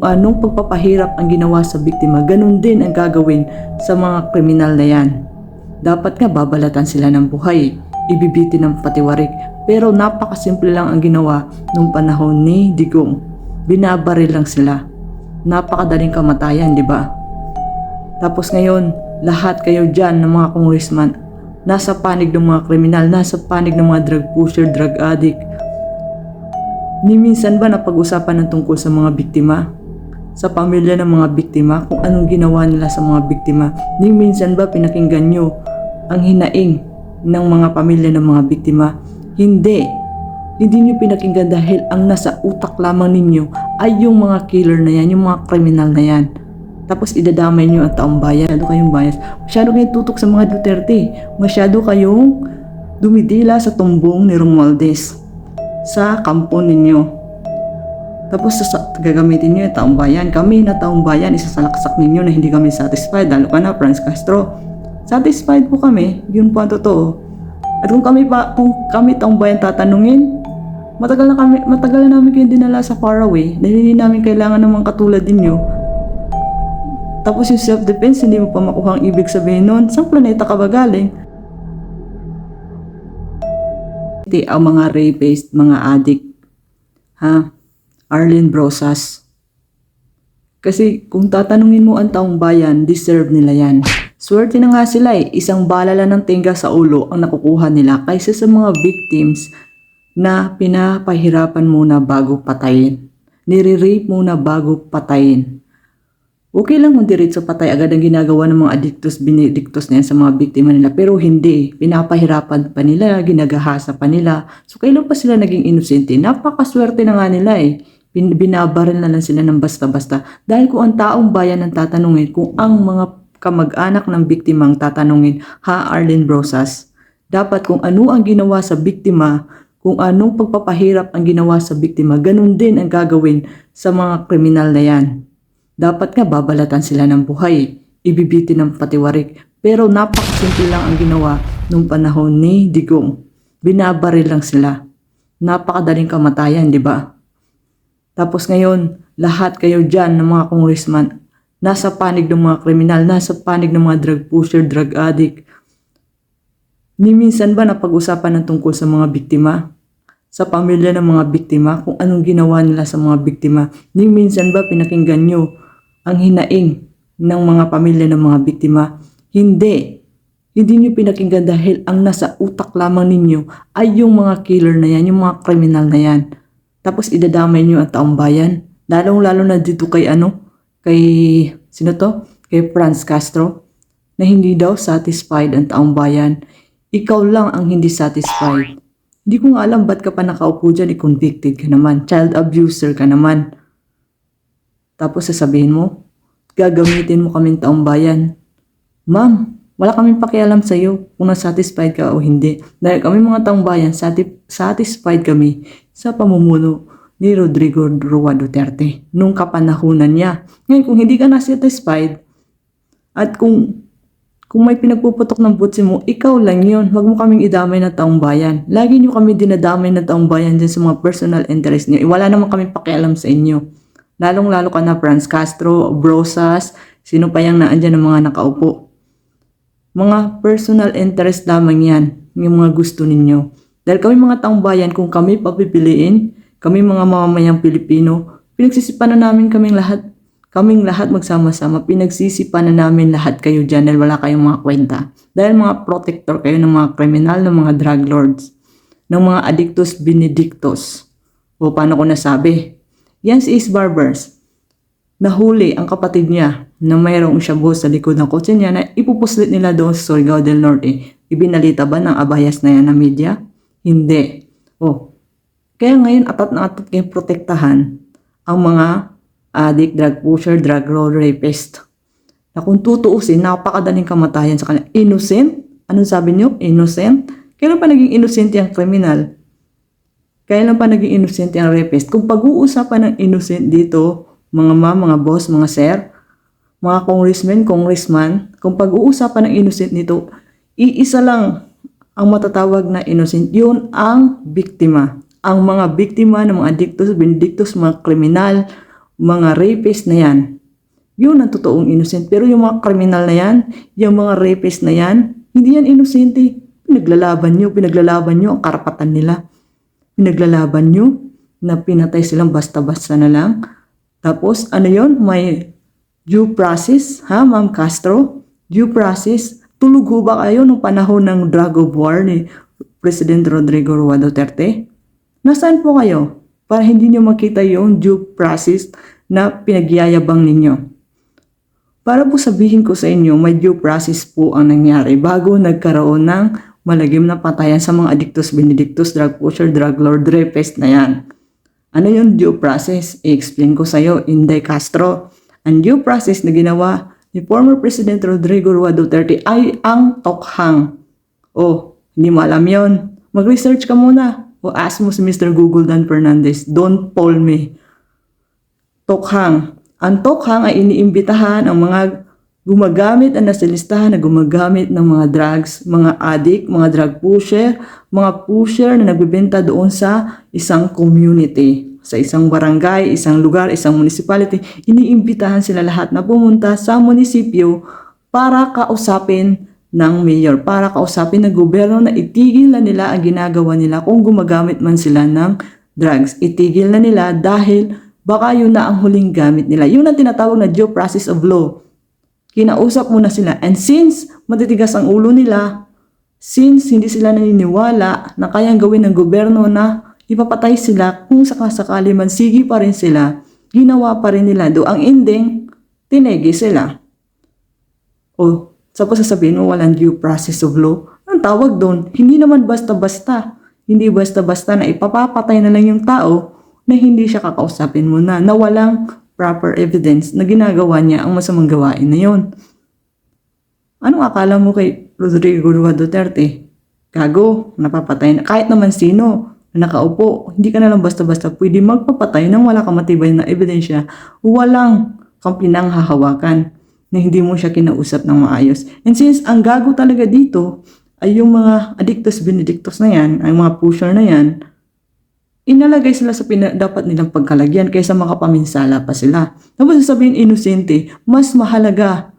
anong pagpapahirap ang ginawa sa biktima, ganun din ang gagawin sa mga kriminal na yan. Dapat nga babalatan sila ng buhay, ibibitin ng patiwarik. Pero napakasimple lang ang ginawa nung panahon ni Digong. Binabaril lang sila. Napakadaling kamatayan, di ba? Tapos ngayon, lahat kayo dyan ng mga congressman, nasa panig ng mga kriminal, nasa panig ng mga drug pusher, drug addict. Ni minsan ba napag-usapan ng tungkol sa mga biktima? Sa pamilya ng mga biktima, kung anong ginawa nila sa mga biktima? Ni minsan ba pinakinggan nyo ang hinaing ng mga pamilya ng mga biktima? Hindi. Hindi nyo pinakinggan dahil ang nasa utak lamang ninyo ay yung mga killer na yan, yung mga kriminal na yan. Tapos idadamay nyo ang taong bayan. Masyado kayong bias. Masyado kayong tutok sa mga Duterte. Masyado kayong dumidila sa tumbong ni Romualdez sa kampo ninyo. Tapos gagamitin nyo yung taong bayan. Kami na taong bayan, isasalaksak ninyo na hindi kami satisfied. Lalo ka na, Franz Castro. Satisfied po kami. Yun po ang totoo. At kung kami taong bayan tatanungin, matagal na namin kayo dinala sa faraway dahil hindi namin kailangan ng mga katulad ninyo. Tapos yung self-defense, hindi mo pa makuha ang ibig sabihin nun. Saan planeta ka ba galing? Ang mga rapist, mga addict, Arlene Brosas. Kasi kung tatanungin mo ang taong bayan, deserve nila yan. Swerte na nga sila isang bala lang ng tingga sa ulo ang nakukuha nila kaysa sa mga victims na pinapahirapan muna bago patayin. Nire-rape muna bago patayin. Okay lang kung diretso patay agad ang ginagawa ng mga binidiktos na yan sa mga biktima nila. Pero hindi. Pinapahirapan pa nila, ginagahasa pa nila. So kailan pa sila naging inosente? Napakaswerte na nga nila Binabaril na lang sila ng basta-basta. Dahil kung ang taong bayan ang tatanungin, kung ang mga kamag-anak ng biktimang tatanungin, Arlene Brosas, dapat kung ano ang ginawa sa biktima, kung anong pagpapahirap ang ginawa sa biktima, ganun din ang gagawin sa mga kriminal na yan. Dapat nga babalatan sila ng buhay, ibibitin ng patiwarik. Pero napakasimple lang ang ginawa nung panahon ni Digong. Binabaril lang sila. Napakadaling kamatayan, di ba? Tapos ngayon, lahat kayo dyan ng mga congressman, nasa panig ng mga kriminal, nasa panig ng mga drug pusher, drug addict. Ni minsan ba napag-usapan ng tungkol sa mga biktima? Sa pamilya ng mga biktima, kung anong ginawa nila sa mga biktima? Ni minsan ba pinakinggan nyo ang hinaing ng mga pamilya ng mga biktima? Hindi. Hindi nyo pinakinggan dahil ang nasa utak lamang ninyo ay yung mga killer na yan, yung mga kriminal na yan. Tapos idadamay nyo ang taong bayan. Lalong-lalo na dito kay Kay Franz Castro, na hindi daw satisfied ang taong bayan. Ikaw lang ang hindi satisfied. Hindi ko nga alam ba't ka pa nakaupo dyan, convicted ka naman, child abuser ka naman. Tapos sasabihin mo, gagamitin mo kaming taong bayan. Ma'am, wala kaming pakialam sa iyo kung na-satisfied ka o hindi. Dahil kami mga taong bayan, satisfied kami sa pamumuno ni Rodrigo Roa Duterte nung kapanahunan niya. Ngayon, kung hindi ka na-satisfied at kung may pinagpuputok ng butsi mo, ikaw lang yun. Huwag mo kaming idamay na taong bayan. Lagi nyo kami dinadamay na taong bayan dyan sa mga personal interest niyo. Wala naman kaming pakialam sa inyo. Lalong-lalo ka na Franz Castro, Brosas, sino pa yung naandyan ng mga nakaupo. Mga personal interest lamang yan, yung mga gusto ninyo. Dahil kami mga taong bayan, kung kami papipiliin, kami mga mamamayang Pilipino, pinagsisipan na namin kaming lahat magsama-sama, pinagsisipan na namin lahat kayo dyan dahil wala kayong mga kwenta. Dahil mga protector kayo ng mga kriminal, ng mga drug lords, ng mga addictus benedictus. O paano ko nasabi? Yan si Ace Barbers. Nahuli ang kapatid niya na mayroong shabu sa likod ng kotse niya na ipupuslit nila doon sa Surigao del Norte. Ibinalita ba ng abayas na yan na media? Hindi. Kaya ngayon atat na atat kayong protektahan ang mga addict, drug pusher, drug lord, rapist. Na kung tutuusin, napakadaling kamatayan sa kanila. Innocent? Anong sabi niyo? Innocent? Kailan pa naging innocent yung criminal? Kailan pa naging innocent yung rapist? Kung pag-uusapan ng innocent dito, mga mga boss, mga sir, mga congressman, kung pag-uusapan ng innocent nito, iisa lang ang matatawag na innocent. Yun ang biktima. Ang mga biktima ng mga addictus, benedictus, mga kriminal, mga rapist na yan, yun ang totoong innocent. Pero yung mga kriminal na yan, yung mga rapist na yan, hindi yan innocente. Pinaglalaban nyo ang karapatan nila. Pinaglalaban nyo na pinatay silang basta-basta na lang. Tapos, ano yon? May due process, ha, Ma'am Castro? Due process. Tulog ho ba kayo nung panahon ng drug of war ni President Rodrigo Roa Duterte? Nasaan po kayo? Para hindi nyo makita yung due process na pinagyayabang ninyo. Para po sabihin ko sa inyo, may due process po ang nangyari bago nagkaroon ng malagim na patayan sa mga addictus benedictus, drug pusher, drug lord, rapist na yan. Ano yung due process? I-explain ko sa iyo, Inday Castro. Ang due process na ginawa ni former President Rodrigo Roa Duterte ay ang tokhang. Oh, hindi mo alam yun. Mag-research ka muna. O ask mo si Mr. Google Dan Fernandez. Don't poll me. Tokhang. Ang tokhang ay iniimbitahan ang mga gumagamit at nasa listahan na gumagamit ng mga drugs, mga addict, mga drug pusher, mga pusher na nagbebenta doon sa isang community, sa isang barangay, isang lugar, isang municipality. Iniimbitahan sila lahat na pumunta sa munisipyo para kausapin ng mayor, para kausapin ng gobyerno na itigil na nila ang ginagawa nila kung gumagamit man sila ng drugs. Itigil na nila dahil baka yun na ang huling gamit nila. Yun ang tinatawag na due process of law. Kinausap muna sila. And since matitigas ang ulo nila, since hindi sila naniniwala na kayang gawin ng gobyerno na ipapatay sila kung sakasakali man sige pa rin sila, ginawa pa rin nila. Do ang ending, tinegi sila. O, tapos sasabihin mo walang due process of law. Ang tawag doon, hindi naman basta-basta. Hindi basta-basta na ipapapatay na lang yung tao na hindi siya kakausapin mo na walang proper evidence na ginagawa niya ang masamang gawain na yon. Anong akala mo kay Rodrigo Roa Duterte? Gago, napapatay na. Kahit naman sino na nakaupo, hindi ka na lang basta-basta pwede magpapatay nang wala kang matibay na ebidensya, walang kang pinanghahawakan na hindi mo siya kinausap ng maayos. And since ang gago talaga dito ay yung mga addictus benedictus na yan, ay mga pusher na yan, inalagay sila sa dapat nilang pagkalagyan kaysa makapaminsala pa sila. Tapos sasabihin inosente, mas mahalaga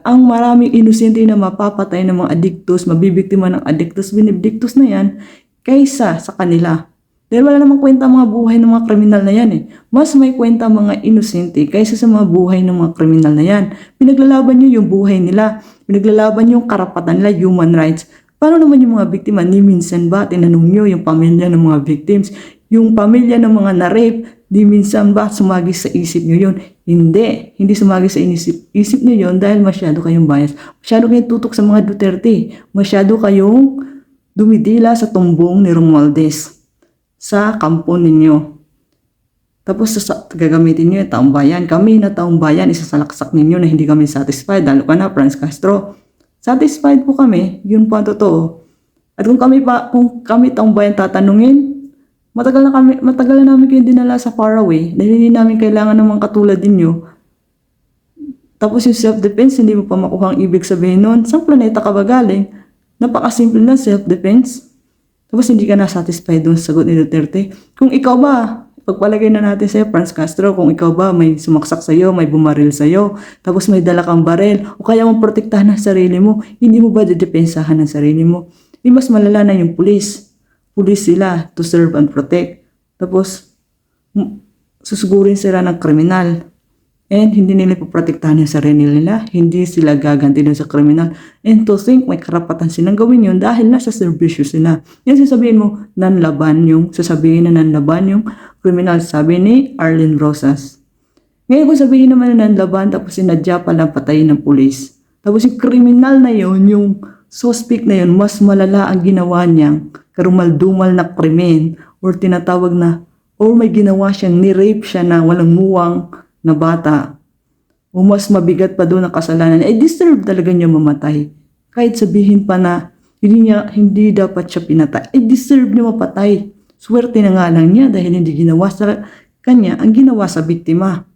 ang maraming inosente na mapapatay ng mga addictus, mabibiktima ng addictus benedictus na yan kaysa sa kanila. Dahil wala namang kwenta mga buhay ng mga kriminal na yan eh. Mas may kwenta mga inosente kaysa sa mga buhay ng mga kriminal na yan. Pinaglalaban nyo yung buhay nila, pinaglalaban yung karapatan nila, human rights. Paano naman yung mga biktima? Ni minsan ba tinanong nyo yung pamilya ng mga victims? Yung pamilya ng mga na-rape, di minsan ba sumagi sa isip nyo yun? Hindi sumagi sa isip nyo yun dahil masyado kayong bias. Masyado kayong tutok sa mga Duterte. Masyado kayong dumidila sa tumbong ni Romualdez sa kampo ninyo. Tapos gagamitin nyo yung taong bayan. Kami na taong bayan, isasalaksak ninyo na hindi kami satisfied. Lalo ka na, Franz Castro. Satisfied po kami, yun po ang totoo. At kung kami taong bayan tatanungin, matagal na namin kayo dinala sa faraway, dahil hindi namin kailangan ng mga katulad ninyo. Tapos yung self-defense, hindi mo pa makuha ang ibig sabihin nun. Saan planeta ka ba galing? Napakasimple na self-defense. Tapos hindi ka na satisfied doon sa sagot ni Duterte. Kung ikaw ba, pagpalagay na natin sa'yo, Franz Castro, kung ikaw ba may sumaksak sa'yo, may bumaril sa'yo, tapos may dala kang baril, o kaya mong protektahan ang sarili mo, hindi mo ba didepensahan ang sarili mo? Di mas malala na yung pulis. Pulis sila to serve and protect. Tapos, susugurin sila ng kriminal. And hindi nila ipoprotektahan yung sarili nila. Hindi sila gaganti dun sa kriminal. And to think may karapatan silang gawin yun dahil nasa serbisyo sila. Yan sasabihin mo, sasabihin na nanlaban yung kriminal. Sabi ni Arlene Rosas. Ngayon kung sabihin naman na nanlaban tapos sinadya palang patayin ng pulis. Tapos yung kriminal na yun, yung suspect na yun, mas malala ang ginawa niyang karumal-dumal na krimen or tinatawag na, or may ginawa siyang ni-rape siya na walang muwang na bata, o mas mabigat pa doon ang kasalanan, deserve talaga niya mamatay. Kahit sabihin pa na hindi dapat siya pinatay, deserve niya mapatay. Swerte na nga lang niya dahil hindi ginawa sa kanya ang ginawa sa biktima.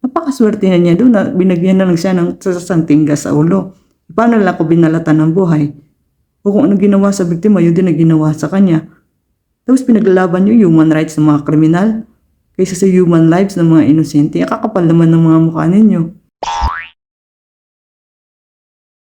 Napakaswerte na niya doon na binagyan na lang siya ng sasantingga sa ulo. Paano lang ako binalatan ng buhay? O kung anong ginawa sa biktima, yun din na ginawa sa kanya. Tapos pinaglalaban niyo human rights ng mga kriminal. kaysa sa human lives ng mga inosente. Kakapal naman ng mga mukha ninyo.